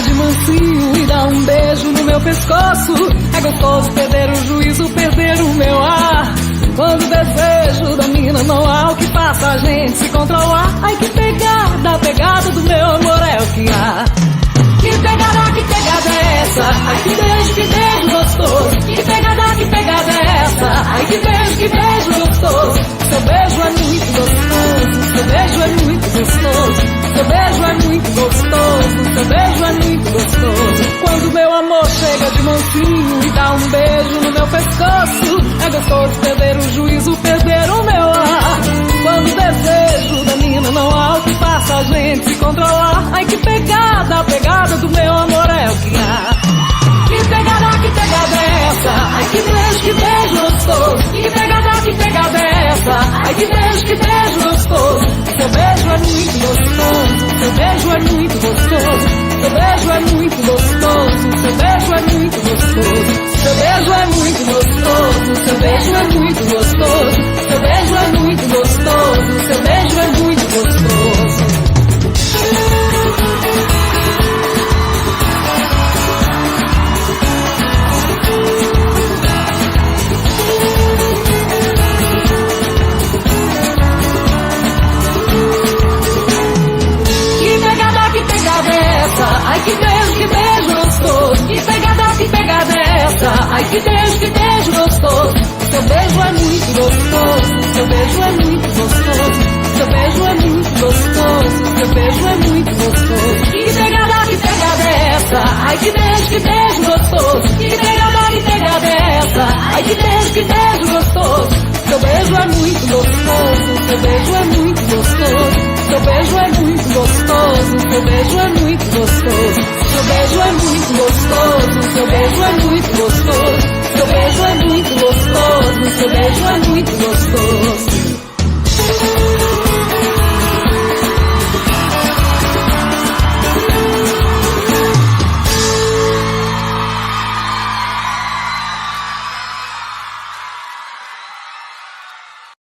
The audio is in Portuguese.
chega de mansinho e dá um beijo no meu pescoço. É gostoso perder o juízo, perder o meu ar. Quando o desejo domina, não há o que faça a gente se controlar. Ai, que pegada, a pegada do meu amor é o que há. Que pegada é essa? Ai, que beijo gostoso. Que pegada é essa? Ai, que beijo gostoso. Seu beijo é muito gostoso. Seu beijo é muito gostoso. Seu beijo é muito gostoso. Seu beijo é muito gostoso. Quando meu amor chega de mansinho e dá um beijo no meu pescoço, é gostoso perder o juízo, perder o meu ar. Quando o desejo domina, não há o que faça a gente se controlar. Ai, que pegada, a pegada do meu amor é o que há. Que pegada é essa? Ai, que beijo gostoso. Que pegada é essa? Ai, que beijo gostoso. Seu beijo é muito gostoso. Seu beijo é muito gostoso. Seu beijo é muito gostoso. Seu beijo é muito gostoso. Seu beijo é muito gostoso. Seu beijo é muito gostoso. Seu beijo é muito gostoso. Seu beijo é muito gostoso. Ai, que beijo gostoso. Que pegada é essa? Ai, que beijo gostoso. Seu beijo é muito gostoso. Seu beijo é muito gostoso. Seu beijo é muito gostoso. Seu beijo é muito gostoso. Que pegada é essa? Ai, que beijo gostoso. Que pegada é essa? Ai, que beijo gostoso. Seu beijo é muito gostoso. Seu beijo é muito gostoso. Seu beijo é muito gostoso. Seu beijo é muito gostoso. Seu beijo é muito gostoso. Seu beijo é muito gostoso. Seu beijo é muito gostoso. Seu beijo é muito gostoso.